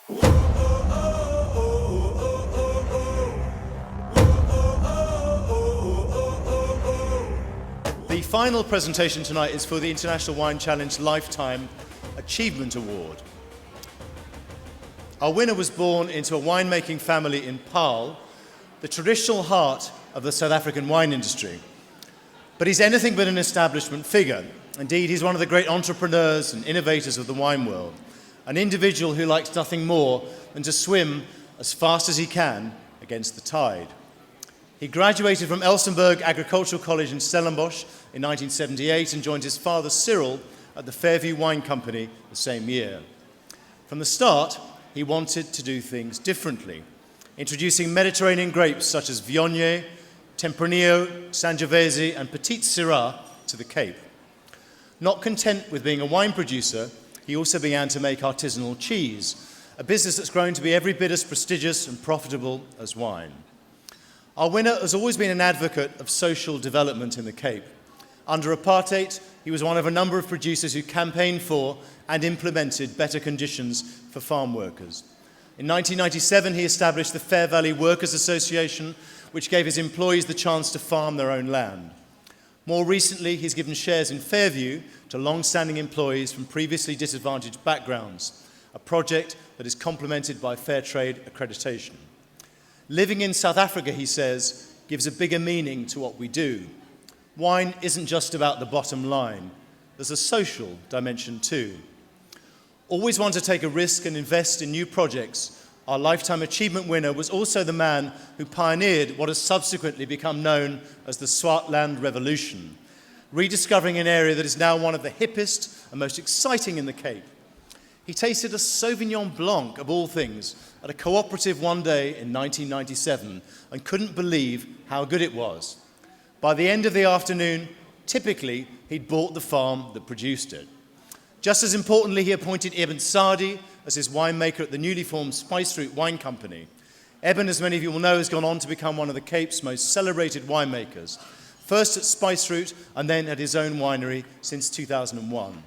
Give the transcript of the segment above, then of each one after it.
The final presentation tonight is for the International Wine Challenge Lifetime Achievement Award. Our winner was born into a winemaking family in Paarl, the traditional heart of the South African wine industry. But he's anything but an establishment figure. Indeed, he's one of the great entrepreneurs and innovators of the wine world, an individual who likes nothing more than to swim as fast as he can against the tide. He graduated from Elsenburg Agricultural College in Stellenbosch in 1978 and joined his father Cyril at the Fairview Wine Company the same year. From the start, he wanted to do things differently, introducing Mediterranean grapes such as Viognier, Tempranillo, Sangiovese and Petite Sirah to the Cape. Not content with being a wine producer, he also began to make artisanal cheese, a business that's grown to be every bit as prestigious and profitable as wine. Our winner has always been an advocate of social development in the Cape. Under apartheid, he was one of a number of producers who campaigned for and implemented better conditions for farm workers. In 1997, he established the Fair Valley Workers Association, which gave his employees the chance to farm their own land. More recently, he's given shares in Fairview to long-standing employees from previously disadvantaged backgrounds, a project that is complemented by fair trade accreditation. Living in South Africa, he says, gives a bigger meaning to what we do. Wine isn't just about the bottom line. There's a social dimension too. Always want to take a risk and invest in new projects, our Lifetime Achievement winner was also the man who pioneered what has subsequently become known as the Swartland Revolution, rediscovering an area that is now one of the hippest and most exciting in the Cape. He tasted a Sauvignon Blanc, of all things, at a cooperative one day in 1997 and couldn't believe how good it was. By the end of the afternoon, typically, he'd bought the farm that produced it. Just as importantly, he appointed Eben Sadi as his winemaker at the newly formed Spiceroute Wine Company. Eben, as many of you will know, has gone on to become one of the Cape's most celebrated winemakers, first at Spiceroute and then at his own winery since 2001.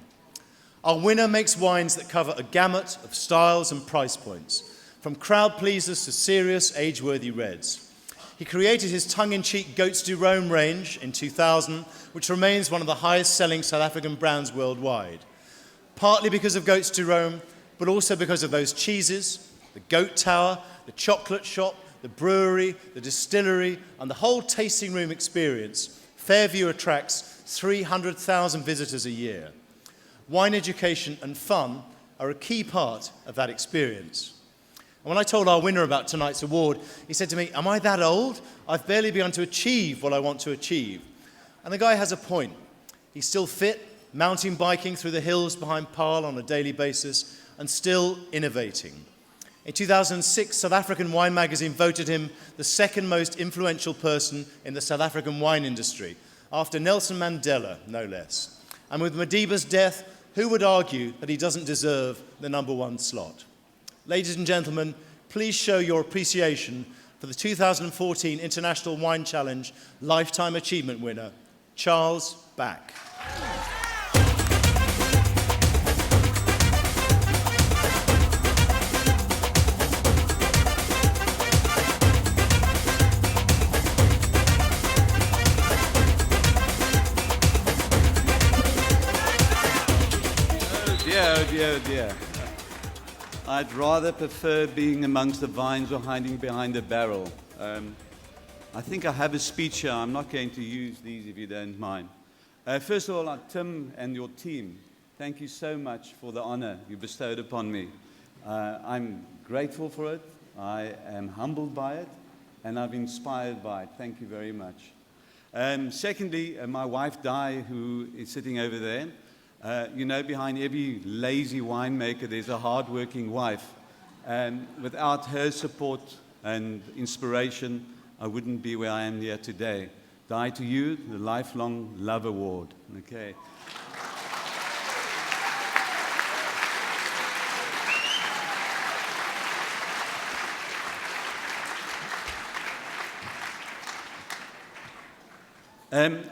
Our winner makes wines that cover a gamut of styles and price points, from crowd pleasers to serious, age-worthy reds. He created his tongue-in-cheek Goats du Rhône range in 2000, which remains one of the highest-selling South African brands worldwide. Partly because of Goats du Rhône, but also because of those cheeses, the goat tower, the chocolate shop, the brewery, the distillery, and the whole tasting room experience. Fairview attracts 300,000 visitors a year. Wine education and fun are a key part of that experience. And when I told our winner about tonight's award, he said to me, "Am I that old? I've barely begun to achieve what I want to achieve." And the guy has a point. He's still fit, mountain biking through the hills behind Paarl on a daily basis, and still innovating. In 2006, South African Wine Magazine voted him the second most influential person in the South African wine industry, after Nelson Mandela, no less. And with Madiba's death, who would argue that he doesn't deserve the #1 slot? Ladies and gentlemen, please show your appreciation for the 2014 International Wine Challenge Lifetime Achievement winner, Charles Back. Oh dear. I'd rather prefer being amongst the vines or hiding behind a barrel. I think I have a speech here. I'm not going to use these if you don't mind. First of all, Tim and your team, thank you so much for the honor you bestowed upon me. I'm grateful for it. I am humbled by it, and I'm inspired by it. Thank you very much. Secondly, my wife, Di, who is sitting over there. You know, behind every lazy winemaker, there's a hard-working wife. And without her support and inspiration, I wouldn't be where I am here today. Di, to you, the Lifelong Love Award. Okay.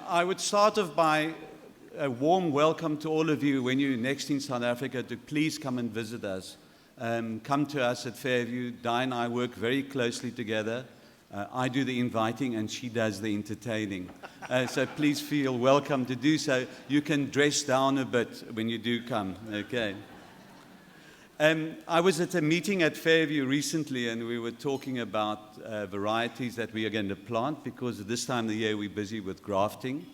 I would start off by a warm welcome to all of you when you're next in South Africa to please come and visit us. come to us at Fairview. Di and I work very closely together. I do the inviting and she does the entertaining. So please feel welcome to do so. You can dress down a bit when you do come, okay? I was at a meeting at Fairview recently and we were talking about varieties that we are going to plant because at this time of the year we're busy with grafting.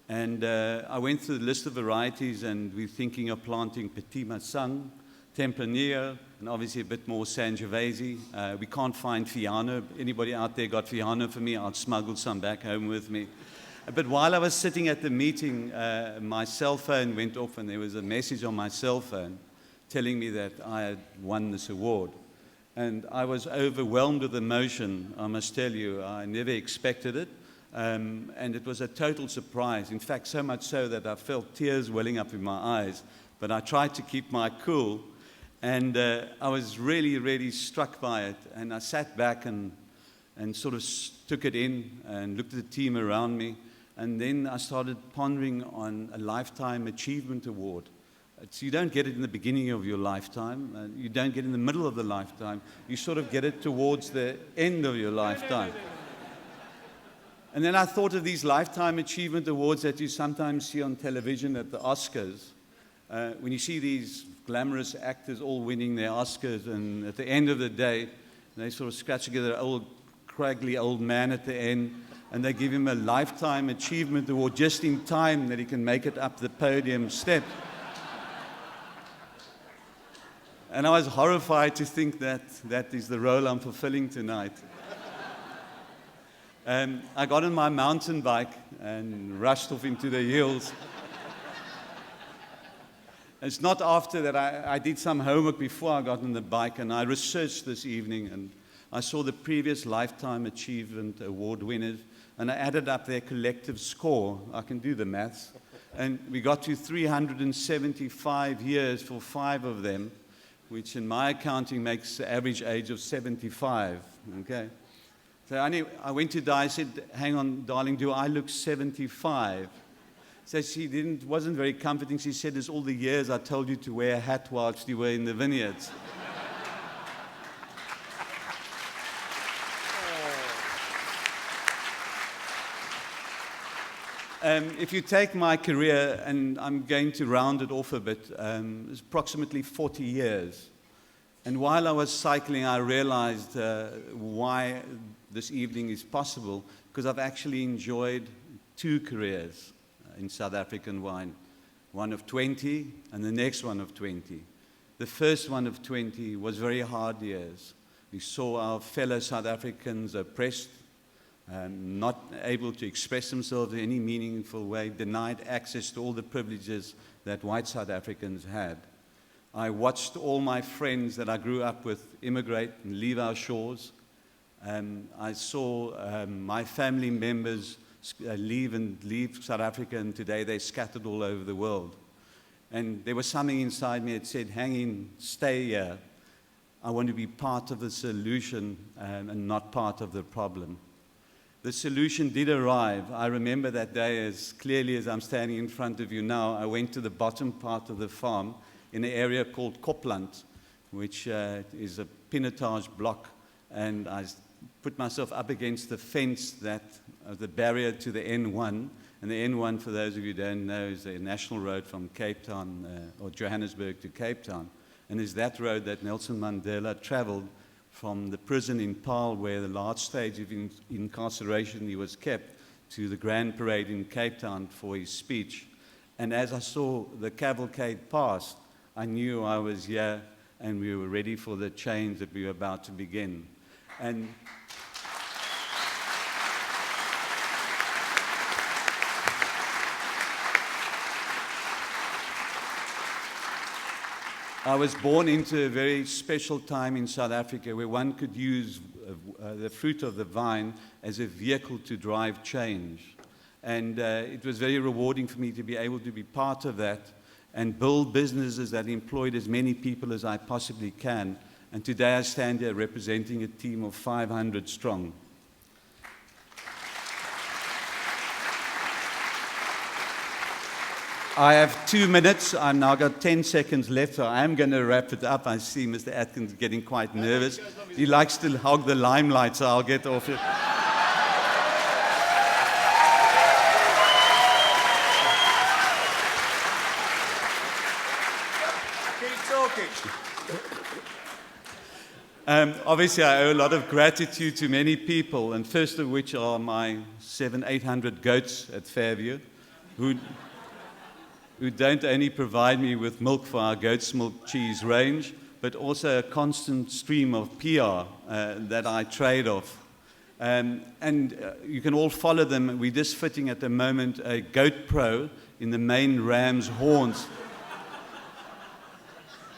And I went through the list of varieties and we're thinking of planting Petit Massang, Tempranillo, and obviously a bit more Sangiovese. We can't find Fiano. Anybody out there got Fiano for me? I'll smuggle some back home with me. But while I was sitting at the meeting, my cell phone went off and there was a message on my cell phone telling me that I had won this award. And I was overwhelmed with emotion, I must tell you. I never expected it. And it was a total surprise. In fact, so much so that I felt tears welling up in my eyes. But I tried to keep my cool. And I was really, really struck by it. And I sat back and sort of took it in and looked at the team around me. And then I started pondering on a Lifetime Achievement Award. So you don't get it in the beginning of your lifetime. You don't get it in the middle of the lifetime. You sort of get it towards the end of your lifetime. And then I thought of these Lifetime Achievement Awards that you sometimes see on television at the Oscars. When you see these glamorous actors all winning their Oscars, and at the end of the day, they sort of scratch together an old, craggly old man at the end, and they give him a Lifetime Achievement Award just in time that he can make it up the podium step. And I was horrified to think that that is the role I'm fulfilling tonight. I got on my mountain bike and rushed off into the hills. It's not after that I did some homework before I got on the bike, and I researched this evening, and I saw the previous Lifetime Achievement Award winners, and I added up their collective score. I can do the maths. And we got to 375 years for 5 of them, which in my accounting makes the average age of 75, okay? So I went to Di, I said, hang on, darling, do I look 75? So she wasn't very comforting. She said, it's all the years I told you to wear a hat whilst you were in the vineyards. If you take my career, and I'm going to round it off a bit, it's approximately 40 years. And while I was cycling, I realized why this evening is possible, because I've actually enjoyed 2 careers in South African wine. One of 20 and the next one of 20. The first one of 20 was very hard years. We saw our fellow South Africans oppressed, not able to express themselves in any meaningful way, denied access to all the privileges that white South Africans had. I watched all my friends that I grew up with immigrate and leave our shores. I saw my family members leave South Africa, and today they're scattered all over the world. And there was something inside me that said, hang in, stay here. I want to be part of the solution and not part of the problem. The solution did arrive. I remember that day as clearly as I'm standing in front of you now. I went to the bottom part of the farm in an area called Copland, which is a pinotage block, and I put myself up against the fence the barrier to the N1, and the N1, for those of you who don't know, is a national road from Cape Town, or Johannesburg to Cape Town, and is that road that Nelson Mandela traveled from the prison in Paarl, where the last stage of incarceration he was kept, to the Grand Parade in Cape Town for his speech. And as I saw the cavalcade pass, I knew I was here and we were ready for the change that we were about to begin. And I was born into a very special time in South Africa where one could use the fruit of the vine as a vehicle to drive change. And it was very rewarding for me to be able to be part of that and build businesses that employed as many people as I possibly can. And today I stand here representing a team of 500 strong. I have 2 minutes. I've now got 10 seconds left, so I am going to wrap it up. I see Mr. Atkins getting quite nervous. He likes to hog the limelight, so I'll get off it. Obviously, I owe a lot of gratitude to many people, and first of which are my 700-800 goats at Fairview, who don't only provide me with milk for our goat's milk cheese range, but also a constant stream of PR that I trade off. And you can all follow them. We're just fitting at the moment a Goat Pro in the main ram's horns.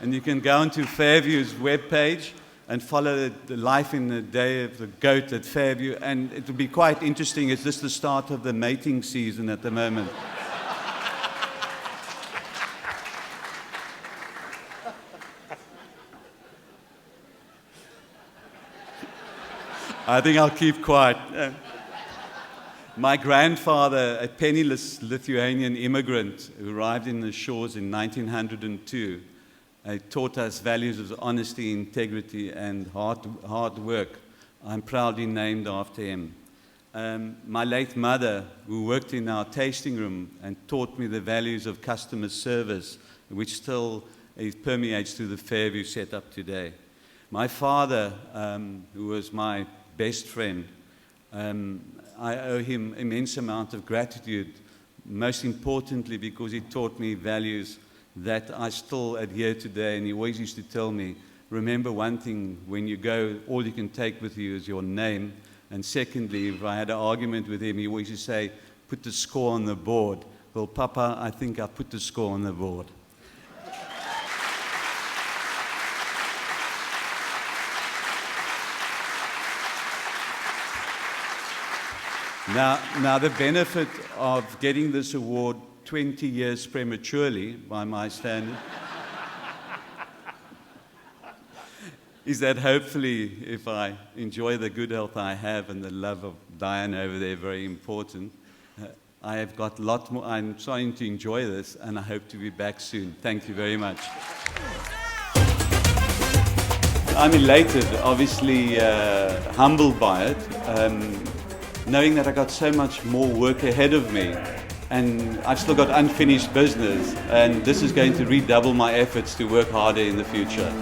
And you can go onto Fairview's webpage and follow the life in the day of the goat at Fairview. And it will be quite interesting. It's just the start of the mating season at the moment. I think I'll keep quiet. My grandfather, a penniless Lithuanian immigrant who arrived in the shores in 1902, taught us values of honesty, integrity, and hard work. I'm proudly named after him. My late mother, who worked in our tasting room and taught me the values of customer service, which still permeates through the Fairview setup today. My father, who was my best friend, I owe him immense amount of gratitude, most importantly because he taught me values that I still adhere today. And he always used to tell me, remember one thing, when you go, all you can take with you is your name. And secondly, if I had an argument with him, he always used to say, put the score on the board. Well, Papa, I think I put the score on the board. Now, the benefit of getting this award 20 years prematurely, by my standard, is that hopefully, if I enjoy the good health I have and the love of Diane over there, very important, I have got a lot more. I'm starting to enjoy this, and I hope to be back soon. Thank you very much. I'm elated, obviously humbled by it. Knowing that I got so much more work ahead of me, and I've still got unfinished business, and this is going to redouble my efforts to work harder in the future.